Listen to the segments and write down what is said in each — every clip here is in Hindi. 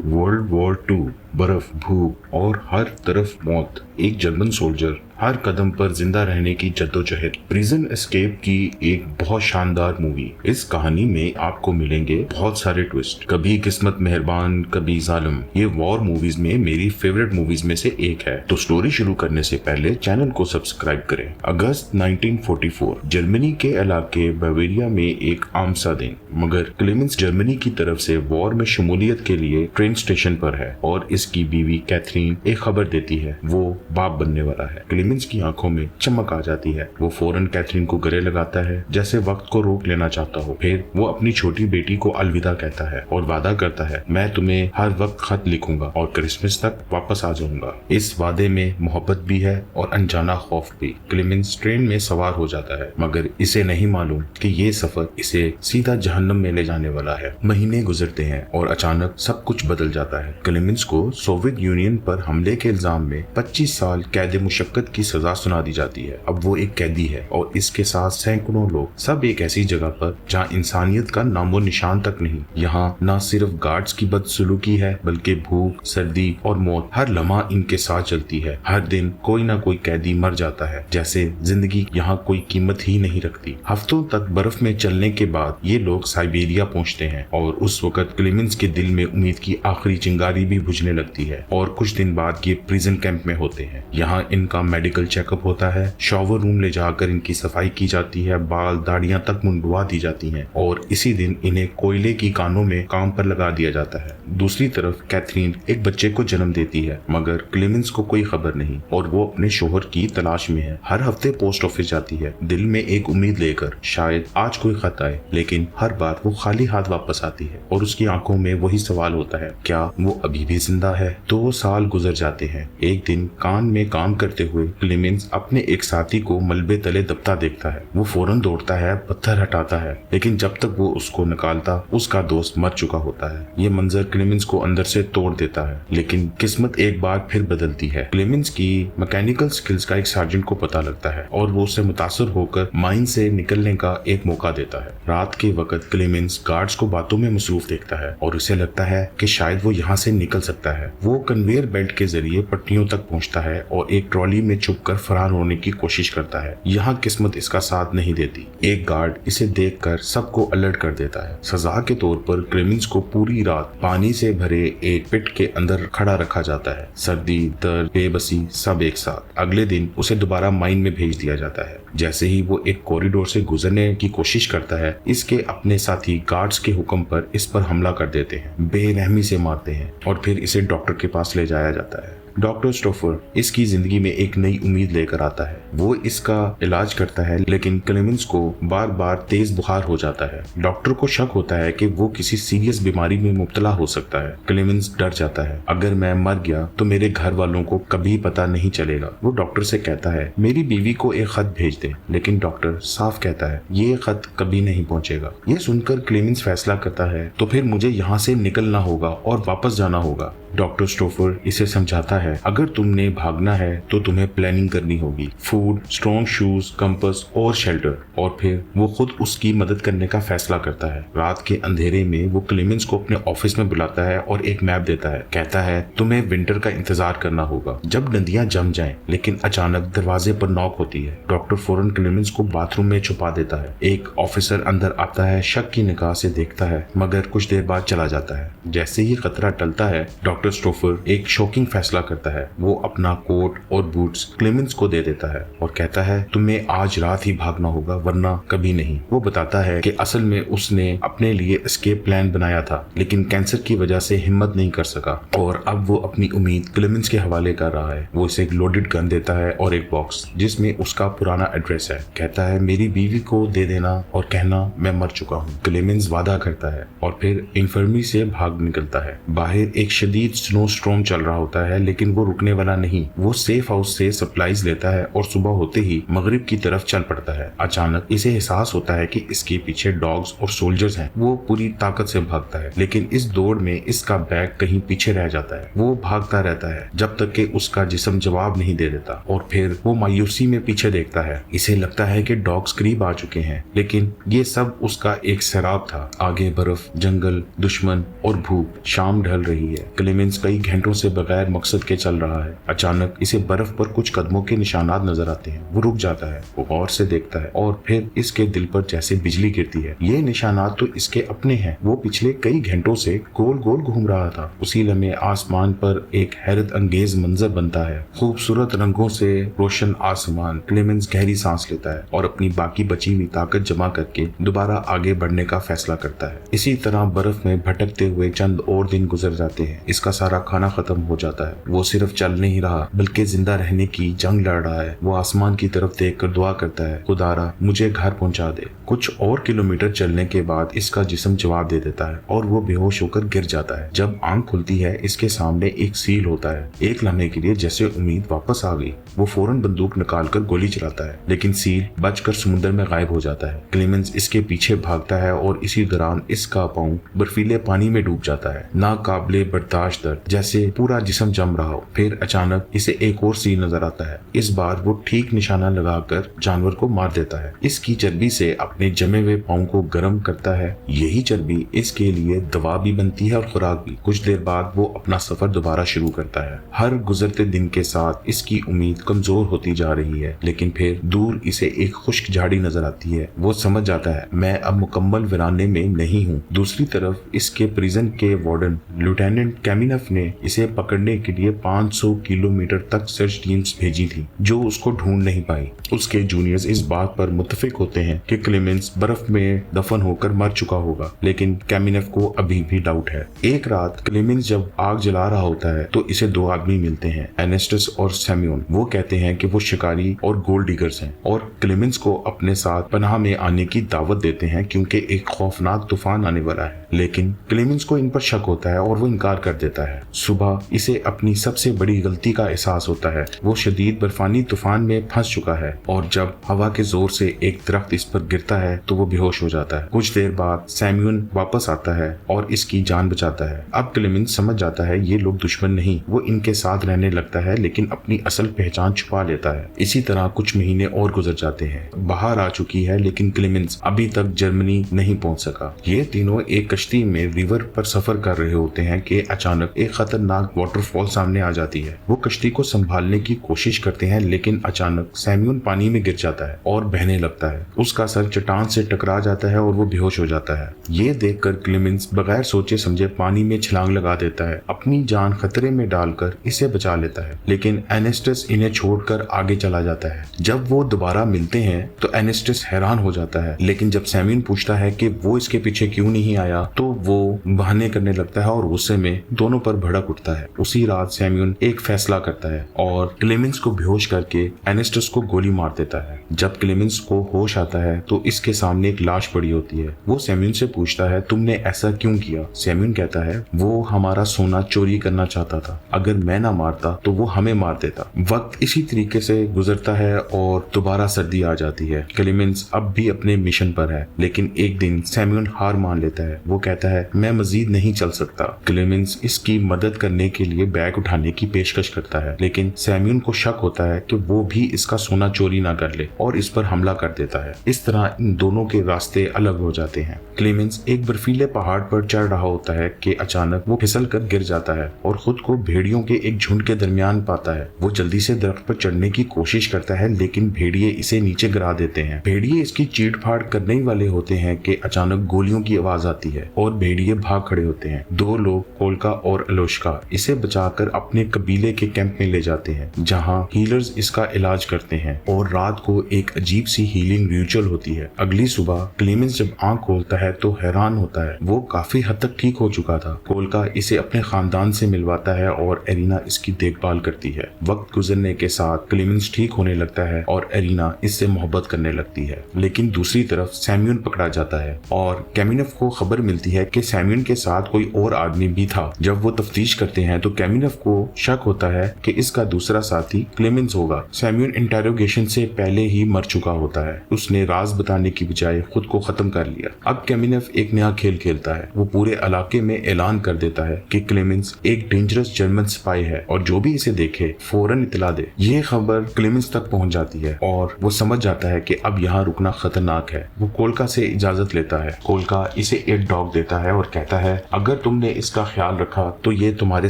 वर्ल्ड वॉर टू, बर्फ, भूख और हर तरफ मौत। एक जर्मन सोल्जर हर कदम पर जिंदा रहने की जद्दोजहद। प्रिजन एस्केप की एक बहुत शानदार मूवी। इस कहानी में आपको मिलेंगे बहुत सारे ट्विस्ट, कभी किस्मत मेहरबान, कभी जालिम। ये वॉर मूवीज में मेरी फेवरेट मूवीज में से एक है। तो स्टोरी शुरू करने से पहले चैनल को सब्सक्राइब करें। अगस्त 1944 जर्मनी के इलाके बावेरिया में एक आम सा दिन, मगर क्लेमेंस जर्मनी की तरफ से वॉर में शमूलियत के लिए ट्रेन स्टेशन पर है और इसकी बीवी कैथरीन एक खबर देती है, वो बाप बनने वाला है। क्लेमेंस की आंखों में चमक आ जाती है। वो फौरन कैथरीन को गले लगाता है, जैसे वक्त को रोक लेना चाहता हो। फिर वो अपनी छोटी बेटी को अलविदा कहता है और वादा करता है, मैं तुम्हें हर वक्त खत लिखूंगा और क्रिसमस तक वापस आ जाऊंगा। इस वादे में मोहब्बत भी है और अनजाना खौफ भी। क्लेमेंस ट्रेन में सवार हो जाता है, मगर इसे नहीं मालूम कि ये सफर इसे सीधा जहन्नम में ले जाने वाला है। महीने गुजरते हैं और अचानक सब कुछ बदल जाता है। क्लेमेंस को सोवियत यूनियन पर हमले के इल्जाम में 25 साल कैद मुशक्कत की सजा सुना दी जाती है। अब वो एक कैदी है और इसके साथ सैकड़ों लोग, सब एक ऐसी जगह पर जहाँ इंसानियत का नामो निशान तक नहीं। यहाँ न सिर्फ गार्ड्स की बदसलूकी है, बल्कि भूख, सर्दी और मौत हर लम्हा इनके साथ चलती है। हर दिन कोई ना कोई कैदी मर जाता है, जैसे जिंदगी यहाँ कोई कीमत ही नहीं रखती। हफ्तों तक बर्फ में चलने के बाद ये लोग साइबेरिया पहुँचते हैं और उस वक्त क्लेमेंस के दिल में उम्मीद की आखिरी चिंगारी भी बुझने लगती है। और कुछ दिन बाद ये प्रिजन कैंप में होते हैं। यहाँ इनका मेडिकल चेकअप होता है, शॉवर रूम ले जाकर इनकी सफाई की जाती है, बाल दाढ़ियां तक मुंडवा दी जाती हैं और इसी दिन इन्हें कोयले की कानों में काम पर लगा दिया जाता है। दूसरी तरफ कैथरीन एक बच्चे को जन्म देती है, मगर क्लेमेंस को कोई खबर नहीं और वो अपने शोहर की तलाश में है। हर हफ्ते पोस्ट ऑफिस जाती है, दिल में एक उम्मीद लेकर, शायद आज कोई खत आए, लेकिन हर बार वो खाली हाथ वापस आती है और उसकी आंखों में वही सवाल होता है, क्या वो अभी भी जिंदा है? 2 साल गुजर जाते हैं। एक दिन कान में काम करते हुए क्लेमेंस अपने एक साथी को मलबे तले दबता देखता है। वो फौरन दौड़ता है, पत्थर हटाता है, लेकिन जब तक वो उसको निकालता उसका दोस्त मर चुका होता है। ये मंजर क्लेमेंस को अंदर से तोड़ देता है, लेकिन किस्मत एक बार फिर बदलती है। क्लेमेंस की मैकेनिकल स्किल्स का एक सार्जेंट को पता लगता है और वो उससे मुतासर होकर माइन से निकलने का एक मौका देता है। रात के वक्त क्लेमेंस गार्ड्स को बातों में मसरूफ देखता है और उसे लगता है कि शायद वो यहाँ से निकल सकता है। वो कन्वेयर बेल्ट के जरिए पट्टियों तक पहुँचता है और एक ट्रॉली में छुपकर फरार होने की कोशिश करता है। यहाँ किस्मत इसका साथ नहीं देती। एक गार्ड इसे देखकर सबको अलर्ट कर देता है। सजा के तौर पर क्लेमेंस को पूरी रात पानी से भरे एक पिट के अंदर खड़ा रखा जाता है। सर्दी, दर्द, बेबसी सब एक साथ। अगले दिन उसे दोबारा माइन में भेज दिया जाता है। जैसे ही वो एक कॉरिडोर से गुजरने की कोशिश करता है, इसके अपने साथी गार्ड्स के हुक्म पर इस पर हमला कर देते हैं, बेरहमी से मारते हैं और फिर इसे डॉक्टर के पास ले जाया जाता है। डॉक्टर स्टोफर इसकी जिंदगी में एक नई उम्मीद लेकर आता है। वो इसका इलाज करता है, लेकिन क्लेमेंस को बार बार तेज बुखार हो जाता है। डॉक्टर को शक होता है कि वो किसी सीरियस बीमारी में मुब्तला हो सकता है। क्लेमेंस डर जाता है, अगर मैं मर गया तो मेरे घर वालों को कभी पता नहीं चलेगा। वो डॉक्टर से कहता है, मेरी बीवी को एक खत भेज दे, लेकिन डॉक्टर साफ कहता है, ये खत कभी नहीं पहुंचेगा। ये सुनकर क्लेमेंस फैसला करता है, तो फिर मुझे यहाँ से निकलना होगा और वापस जाना होगा। डॉक्टर स्टोफर इसे समझाता है, अगर तुमने भागना है तो तुम्हें प्लानिंग करनी होगी, फूड, स्ट्रॉन्ग शूज, कंपास और शेल्टर। और फिर वो खुद उसकी मदद करने का फैसला करता है। रात के अंधेरे में वो क्लेमेंस को अपने ऑफिस में बुलाता है और एक मैप देता है। कहता है, तुम्हें विंटर का इंतजार करना होगा, जब नदियां जम जाएं। लेकिन अचानक दरवाजे पर नॉक होती है। डॉक्टर फौरन क्लेमेंस को बाथरूम में छुपा देता है। एक ऑफिसर अंदर आता है, शक की निगाह से देखता है, मगर कुछ देर बाद चला जाता है। जैसे ही खतरा टलता है, डॉक्टर स्टोफर एक शॉकिंग फैसला करता है। वो अपना कोट और बूट्स क्लेमेंस को दे देता है और कहता है, तुम्हें आज रात ही भागना होगा, वरना कभी नहीं। वो बताता है कि असल में उसने अपने लिए एस्केप प्लान बनाया था, लेकिन कैंसर की वजह से हिम्मत नहीं कर सका और अब वो अपनी उम्मीद क्लेमेंस के हवाले कर रहा है। वो इसे एक लोडेड गन देता है और एक बॉक्स जिसमें उसका पुराना एड्रेस है। कहता है, मेरी बीवी को दे देना और कहना मैं मर चुका हूँ। क्लेमेंस वादा करता है और फिर इंफर्मरी से भाग निकलता है। बाहर एक शदीद तेज स्नो स्टॉर्म चल रहा होता है, लेकिन वो रुकने वाला नहीं। वो सेफ हाउस से सप्लाईज लेता है और सुबह होते ही मगरिब की तरफ चल पड़ता है। अचानक इसे एहसास होता है कि इसके पीछे डॉग्स और सोल्जर्स हैं। वो पूरी ताकत से भागता है, लेकिन इस दौड़ में इसका बैग कहीं पीछे रह जाता है। वो भागता रहता है जब तक कि उसका जिस्म जवाब नहीं दे देता, और फिर वो मायूसी में पीछे देखता है। इसे लगता है कि डॉग्स करीब आ चुके हैं, लेकिन ये सब उसका एक सैराब था। आगे बर्फ, जंगल, दुश्मन और भूख। शाम ढल रही है। क्लेमेंस कई घंटों से बगैर मकसद के चल रहा है। अचानक इसे बर्फ पर कुछ कदमों के निशानात नजर आते हैं। वो रुक जाता है, वो गौर से देखता है और फिर इसके दिल पर जैसे बिजली गिरती है। ये निशानात तो इसके अपने हैं। वो पिछले कई घंटों से गोल गोल घूम रहा था। उसी लम्हे आसमान पर एक हैरत अंगेज मंजर बनता है। खूबसूरत रंगों से रोशन आसमान। क्लेमेंस गहरी सांस लेता है और अपनी बाकी बची हुई ताकत जमा करके दोबारा आगे बढ़ने का फैसला करता है। इसी तरह बर्फ में भटकते हुए चंद और दिन गुजर जाते हैं। इसका सारा खाना खत्म हो जाता है। वो सिर्फ चल नहीं रहा, बल्कि जिंदा रहने की जंग लड़ रहा है। वो आसमान की तरफ देखकर दुआ करता है, खुदारा मुझे घर पहुंचा दे। कुछ और किलोमीटर चलने के बाद इसका जिस्म जवाब दे देता है और वो बेहोश होकर गिर जाता है। जब आंख खुलती है, इसके सामने एक सील होता है। एक लम्हे के लिए जैसे उम्मीद वापस आ गई। वो फौरन बंदूक निकालकर गोली चलाता है, लेकिन सील बचकर समुद्र में गायब हो जाता है। क्लेमेंस इसके पीछे भागता है और इसी दौरान इसका पांव बर्फीले पानी में डूब जाता है। नाकाबिले बर्दाश्त दर्द, जैसे पूरा जिस्म जम रहा हो। फिर अचानक इसे एक और सील नजर आता है। इस बार वो ठीक निशाना लगाकर जानवर को मार देता है। इसकी चर्बी से अपने जमे हुए पांव को गर्म करता है। यही चर्बी इसके लिए दवा भी बनती है और खुराक भी। कुछ देर बाद वो अपना सफर दोबारा शुरू करता है। हर गुजरते दिन के साथ इसकी उम्मीद कमजोर होती जा रही है, लेकिन फिर दूर इसे एक खुश्क झाड़ी नजर आती है। वो समझ जाता है, मैं अब मुकम्मल वीराने में नहीं हूँ। दूसरी तरफ इसके प्रिजन के वार्डन लेफ्टिनेंट कैमिनफ ने इसे पकड़ने के लिए 500 किलोमीटर तक सर्च टीम्स भेजी थी, जो उसको ढूंढ नहीं पाई। उसके जूनियर्स इस बात पर मुत्तफिक होते हैं कि क्लेमेंस बर्फ में दफन होकर मर चुका होगा, लेकिन कैमिनफ को अभी भी डाउट है। एक रात क्लेमेंस जब आग जला रहा होता है तो इसे दो आदमी मिलते हैं, एनेस्टस और सैम्यून। वो कहते हैं कि वो शिकारी और गोल्ड डिगर्स हैं और क्लेमेंस को अपने साथ पनाह में आने की दावत देते हैं, क्योंकि एक खौफनाक तूफान आने वाला है। लेकिन क्लेमेंस को इन पर शक होता है और वो इनकार कर देता है। सुबह इसे अपनी सबसे बड़ी गलती का एहसास होता है। वो शदीद बर्फानी तूफान में फंस चुका है और जब हवा के जोर से एक दरख्त इस पर गिरता है तो वो बेहोश हो जाता है। कुछ देर बाद सैम्यून वापस आता है और इसकी जान बचाता है। अब क्लेमेंस समझ जाता है ये लोग दुश्मन नहीं। वो इनके साथ रहने लगता है, लेकिन अपनी असल पहचान छुपा लेता है। इसी तरह कुछ महीने और गुजर जाते हैं। बाहर आ चुकी है, लेकिन क्लेमेंस अभी तक जर्मनी नहीं पहुंच सका। ये तीनों एक कश्ती में रिवर पर सफर कर रहे होते हैं कि अचानक एक खतरनाक वाटरफॉल सामने आ जाती है। वो कश्ती को संभालने की कोशिश करते हैं, लेकिन अचानक सैम्यून पानी में गिर जाता है और बहने लगता है। उसका सर चट्टान से टकरा जाता है और वो बेहोश हो जाता है। ये देखकर क्लेमेंस बगैर सोचे समझे पानी में छलांग लगा देता है, अपनी जान खतरे में डालकर इसे बचा लेता है। लेकिन एनेस्टस इन्हें छोड़कर आगे चला जाता है। जब वो दोबारा मिलते हैं तो एनेस्टस हैरान हो जाता है, लेकिन जब सैम्यून पूछता है कि वो इसके पीछे क्यों नहीं आया तो वो बहाने करने लगता है और गुस्से में दोनों पर भड़क उठता है। उसी रात सैम्यून एक फैसला करता है और क्लेमेंस को बेहोश करके एनेस्टस को गोली मार देता है। जब क्लेमेंस को होश आता है तो इसके सामने एक लाश पड़ी होती है। वो सैम्यून से पूछता है, तुमने ऐसा क्यों किया? सैम्यून कहता है, वो हमारा सोना चोरी करना चाहता था। अगर मैं ना मारता तो वो हमें मार देता। वक्त इसी तरीके से गुजरता है और दोबारा सर्दी आ जाती है। क्लेमेंस अब भी अपने मिशन पर है, लेकिन एक दिन सैम्यून हार मान लेता है। वो कहता है, मैं मजीद नहीं चल सकता। क्लेमेंस इसकी मदद करने के लिए बैग उठाने की पेशकश करता है, लेकिन सैम्यून को शक होता है कि वो भी इसका सोना चोरी ना कर ले और इस पर हमला कर देता है। इस तरह इन दोनों के रास्ते अलग हो जाते हैं। क्लेमेंस एक बर्फीले पहाड़ पर चढ़ रहा होता है कि अचानक वो फिसल कर गिर जाता है और खुद को भेड़ियों के एक झुंड के दरमियान पाता है। वो जल्दी से दरख्त पर चढ़ने की कोशिश करता है, लेकिन भेड़िए इसे नीचे गिरा देते हैं। भेड़िए इसकी चीड़ फाड़ करने वाले होते हैं कि अचानक गोलियों की आवाज आती है और भेड़िए भाग खड़े होते हैं। दो लोग, कोलका और अलोशका, इसे बचाकर अपने कबीले के कैंप में ले जाते हैं, जहां हीलर्स इसका इलाज करते हैं और रात को एक अजीब सी हीलिंग रिचुअल होती है। अगली सुबह क्लेमेंस जब आंख खोलता है तो हैरान होता है, वो काफी हद तक ठीक हो चुका था। कोलका इसे अपने खानदान से मिलवाता है और एरिना इसकी देखभाल करती है। वक्त गुजरने के साथ क्लेमेंस ठीक होने लगता है और एरिना इससे मोहब्बत करने लगती है। लेकिन दूसरी तरफ सैम्यून पकड़ा जाता है और कैमिनफ को खबर मिलती है कि सैम्यून के साथ कोई और आदमी भी था। जब वो तफ्तीश करते हैं तो कैमिनफ को शक होता है कि इसका दूसरा साथी क्लेमेंस होगा। सैम्यूल इंटेरोगेशन से पहले ही मर चुका होता है। उसने राज बताने की बजाय खुद को खत्म कर लिया। अब कैमिनफ एक नया खेल खेलता है। वो पूरे इलाके में ऐलान कर देता है कि क्लेमेंस एक डेंजरस जर्मन स्पाई है और जो भी इसे देखे फौरन इतला दे। ये खबर क्लेमेंस तक पहुंच जाती है और वो समझ जाता है कि अब यहाँ रुकना खतरनाक है। वो कोल्का से इजाजत लेता है। कोल्का इसे एक डॉग देता है और कहता है अगर तुमने इसका ख्याल रखा तो ये तुम्हारे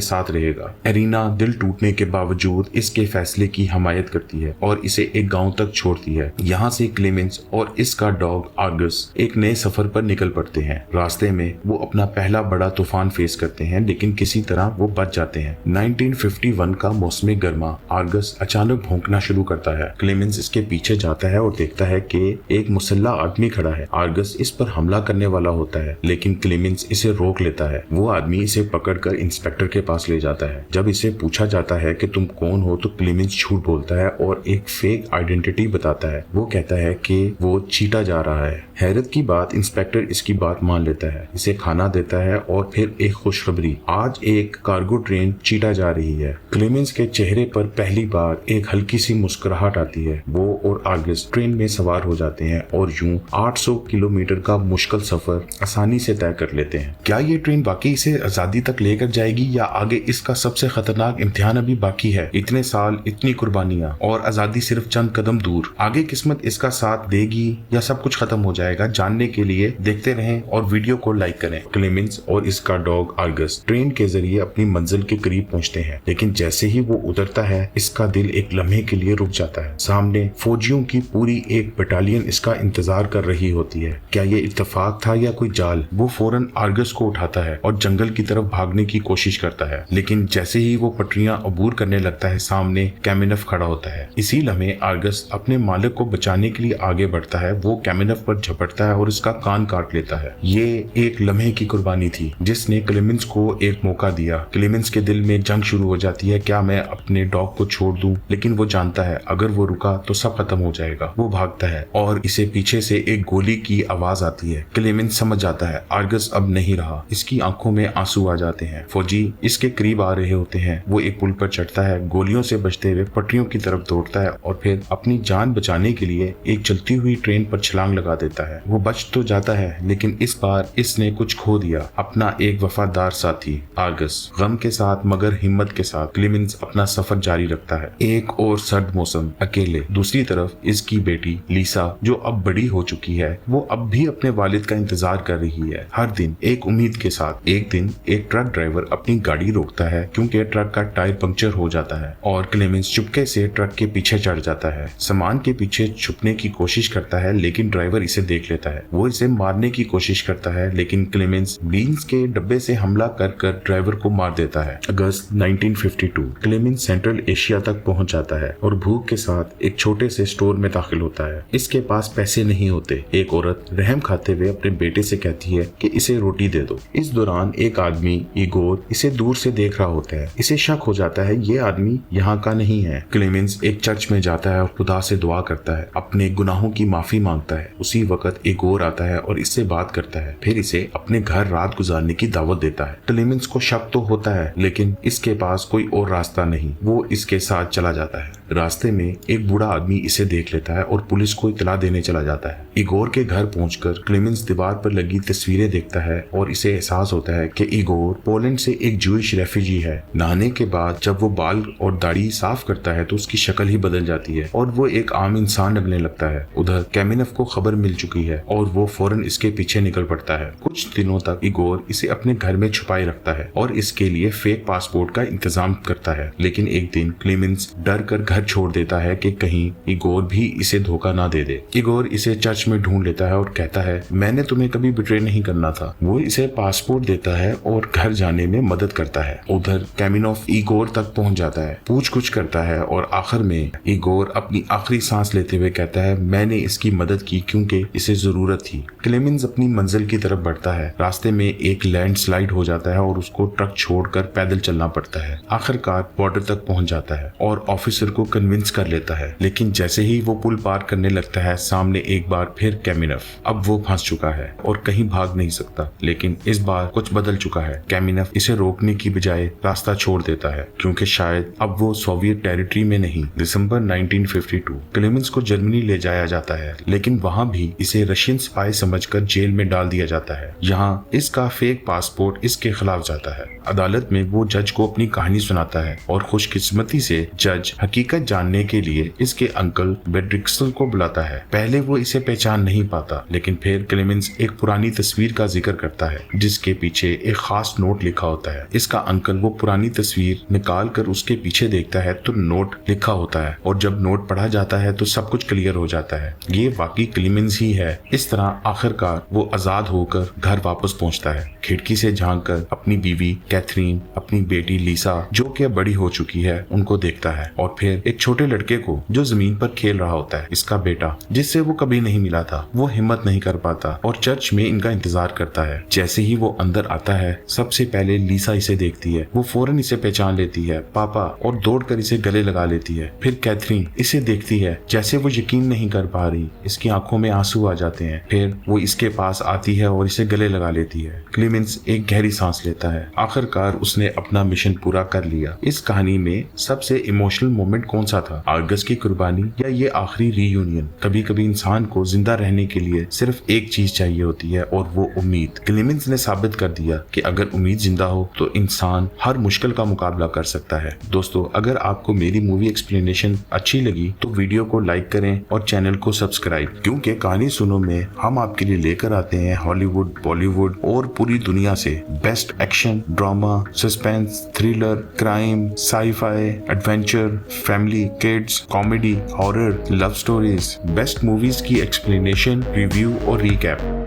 साथ रहेगा। एरिना दिल टूटने के बावजूद इसके फैसले की हमायत करती है और इसे एक गांव तक छोड़ती है। यहाँ से क्लेमेंस और इसका डॉग आर्गस एक नए सफर पर निकल पड़ते हैं। रास्ते में वो अपना पहला बड़ा तूफान फेस करते हैं लेकिन किसी तरह वो बच जाते हैं। 1951 का मौसम गर्मा। आर्गस अचानक भौंकना शुरू करता है। क्लेमेंस इसके पीछे जाता है और देखता है कि एक मुसल्ला आदमी खड़ा है। आर्गस इस पर हमला करने वाला होता है लेकिन क्लेमेंस इसे रोक लेता है। वो आदमी इसे पकड़कर इंस्पेक्टर के पास ले जाता है। जब इसे पूछा जाता है कि तुम कौन हो तो क्लेमेंस झूठ बोलता है और एक फेक आइडेंटिटी बताता है। वो कहता है कि वो चीटा जा रहा है। हैरत की बात, इंस्पेक्टर इसकी बात मान लेता है, इसे खाना देता है और फिर एक खुशखबरी, आज एक कार्गो ट्रेन चीटा जा रही है। क्लेमेंस के चेहरे पर पहली बार एक हल्की सी मुस्कुराहट आती है। वो और आर्गस ट्रेन में सवार हो जाते हैं और यूं 800 किलोमीटर का मुश्किल सफर आसानी से तय कर लेते हैं। क्या ये ट्रेन वाकई इसे आजादी तक लेकर जाएगी या आगे इसका सबसे खतरनाक इम्तिहान अभी बाकी है? इतने साल, इतनी कुर्बानियां और आजादी सिर्फ चंद कदम दूर। आगे किस्मत इसका साथ देगी या सब कुछ खत्म हो जाएगा? जानने के लिए देखते रहें और वीडियो को लाइक करें। क्लेमेंस और इसका डॉग आर्गस ट्रेन के जरिए अपनी मंजिल के करीब पहुंचते हैं लेकिन जैसे ही वो उतरता है इसका दिल एक लम्हे के लिए रुक जाता है। सामने फौजियों की पूरी एक बटालियन इसका इंतजार कर रही होती है। क्या ये इत्तेफाक था या कोई जाल? वो फौरन आर्गस को उठाता है और जंगल की तरफ भागने की कोशिश करता है लेकिन जैसे ही वो पटरियां अबूर करने लगता है सामने कैमिनफ खड़ा होता है। इसी लम्हे आर्गस अपने मालिक को बचाने के लिए आगे बढ़ता है। वो कैमिनफ पर झपटता है और इसका कान काट लेता है। ये एक लम्हे की कुर्बानी थी जिसने क्लेमेंस को एक मौका दिया। क्लेमेंस के दिल में जंग शुरू हो जाती है, क्या मैं अपने डॉग को छोड़ दूं? लेकिन वो जानता है अगर वो रुका तो सब खत्म हो जाएगा। वो भागता है और इसे पीछे से एक गोली की आवाज आती है। क्लेमेंस समझ जाता है आर्गस अब नहीं रहा। इसकी आंखों में आंसू आ जाते हैं। फौजी इसके करीब आ रहे होते हैं। वो एक पुल पर चढ़ता है, गोलियों से बचते हुए पटरियों की तरफ दौड़ता है और फिर अपनी जान बचाने के लिए एक चलती हुई ट्रेन पर छलांग लगा देता है। वो बच तो जाता है लेकिन इस बार इसने कुछ खो दिया, अपना एक वफादार साथी आर्गस। गम के साथ मगर हिम्मत के साथ क्लेमेंस अपना सफर जारी रखता है। एक और सर्द मौसम, अकेले। दूसरी तरफ इसकी बेटी लीसा जो अब बड़ी हो चुकी है वो अब भी अपने वालिद का इंतजार कर रही है, हर दिन एक उम्मीद के साथ। एक दिन एक ट्रक ड्राइवर अपनी गाड़ी रोकता है क्योंकि ट्रक का टायर पंक्चर हो जाता है और क्लेमेंस चुपके से ट्रक के पीछे चढ़ जाता है। सामान के पीछे छुपने की कोशिश करता है लेकिन ड्राइवर इसे देख लेता है। वो इसे मारने की कोशिश करता है लेकिन क्लेमेंस बीन्स के डब्बे से हमला कर ड्राइवर को मार देता है। अगस्त 1952 क्लेमेंस सेंट्रल एशिया तक पहुंच जाता है और भूख के साथ एक छोटे से स्टोर में दाखिल होता है। इसके पास पैसे नहीं होते। एक औरत रहम खाते हुए अपने बेटे से कहती है कि इसे रोटी दे दो। इस दौरान एक आदमी इगोर इसे दूर से देख रहा होता है। इसे शक हो जाता है ये आदमी यहाँ का नहीं है। क्लेमेंस एक चर्च में जाता है और खुदा से दुआ करता है, अपने गुनाहों की माफी मांगता है। उसी वक्त इगोर आता है और इससे बात करता है, फिर इसे अपने घर रात गुजारने की दावत देता है। क्लेमेंस को शक तो होता है लेकिन इसके पास कोई और रास्ता नहीं। वो इसके साथ चला जाता है। रास्ते में एक बूढ़ा आदमी इसे देख लेता है और पुलिस को इतला देने चला जाता है। इगोर के घर पहुंचकर क्लेमेंस दीवार पर लगी तस्वीरें देखता है और इसे एहसास होता है कि इगोर पोलैंड से एक जूइश रेफ्यूजी है। नहाने के बाद जब वो बाल और दाढ़ी साफ करता है तो उसकी शक्ल ही बदल जाती है और वो एक आम इंसान लगने लगता है। उधर कैमिनफ को खबर मिल चुकी है और वो फौरन इसके पीछे निकल पड़ता है। कुछ दिनों तक इगोर इसे अपने घर में छुपाए रखता है और इसके लिए फेक पासपोर्ट का इंतजाम करता है। लेकिन एक दिन क्लेमेंस डर कर घर छोड़ देता है कि कहीं इगोर भी इसे धोखा ना दे दे। इगोर इसे चर्च में ढूंढ लेता है और कहता है मैंने तुम्हें कभी बिट्रे नहीं करना था। वो इसे पासपोर्ट देता है और घर जाने में मदद करता है। उधर कैमिनोफ इगोर तक पहुंच जाता है, पूछ कुछ करता है और आखिर में इगोर अपनी आखिरी सांस लेते हुए कहता है मैंने इसकी मदद की क्योंकि इसे जरूरत थी। क्लेमेंस अपनी मंजिल की तरफ बढ़ता है। रास्ते में एक लैंडस्लाइड हो जाता है और उसको ट्रक छोड़कर पैदल चलना पड़ता है। आखिरकार बॉर्डर तक पहुंच जाता है और ऑफिसर को को कन्विंस कर लेता है, लेकिन जैसे ही वो पुल पार करने लगता है सामने एक बार फिर कैमिनफ। अब वो फंस चुका है और कहीं भाग नहीं सकता, लेकिन इस बार कुछ बदल चुका है। कैमिनफ इसे रोकने की बजाय रास्ता छोड़ देता है, क्योंकि शायद अब वो सोवियत टेरिटरी में नहीं। दिसंबर 1952 क्लेमेंस को जर्मनी ले जाया जाता है, लेकिन वहाँ भी इसे रशियन स्पाई समझकर जेल में डाल दिया जाता है। यहाँ इसका फेक पासपोर्ट इसके खिलाफ जाता है। अदालत में वो जज को अपनी कहानी सुनाता है और खुशकिस्मती से जज हकीकत जानने के लिए इसके अंकल बेड्रिक्सल को बुलाता है। पहले वो इसे पहचान नहीं पाता, लेकिन फिर क्लेमेंस एक पुरानी तस्वीर का जिक्र करता है जिसके पीछे एक खास नोट लिखा होता है। इसका अंकल वो पुरानी तस्वीर निकाल कर उसके पीछे देखता है तो नोट लिखा होता है, और जब नोट पढ़ा जाता है तो सब कुछ क्लियर हो जाता है। ये वाकई क्लेमेंस ही है। इस तरह आखिरकार वो आजाद होकर घर वापस पहुंचता है। खिड़की से झांक कर अपनी बीवी कैथरीन, अपनी बेटी लीसा जो कि बड़ी हो चुकी है, उनको देखता है, और फिर एक छोटे लड़के को जो जमीन पर खेल रहा होता है, इसका बेटा, जिससे वो कभी नहीं मिला था। वो हिम्मत नहीं कर पाता और चर्च में इनका इंतजार करता है। जैसे ही वो अंदर आता है सबसे पहले लीसा इसे देखती है। वो फौरन इसे पहचान लेती है, पापा, और दौड़कर इसे गले लगा लेती है। फिर कैथरीन इसे देखती है, जैसे वो यकीन नहीं कर पा रही। इसकी आंखों में आंसू आ जाते हैं। फिर वो इसके पास आती है और इसे गले लगा लेती है। क्लेमेंस एक गहरी सांस लेता है। आखिरकार उसने अपना मिशन पूरा कर लिया। इस कहानी में सबसे इमोशनल मोमेंट कौन सा था? आर्गस की कुर्बानी या ये आखिरी रीयूनियन? कभी कभी इंसान को जिंदा रहने के लिए सिर्फ एक चीज चाहिए होती है, और वो उम्मीद। क्लेमेंस ने साबित कर दिया कि अगर उम्मीद जिंदा हो तो इंसान हर मुश्किल का मुकाबला कर सकता है। दोस्तों, अगर आपको मेरी मूवी एक्सप्लेनेशन अच्छी लगी तो वीडियो को लाइक करें और चैनल को सब्सक्राइब, क्योंकि कहानी सुनो में हम आपके लिए लेकर आते हैं हॉलीवुड, बॉलीवुड और पूरी दुनिया से best action, drama, suspense, thriller, crime, sci-fi, adventure, family, kids, comedy, horror, love stories, best movies की एक्सप्लेनेशन, रिव्यू और रिकैप।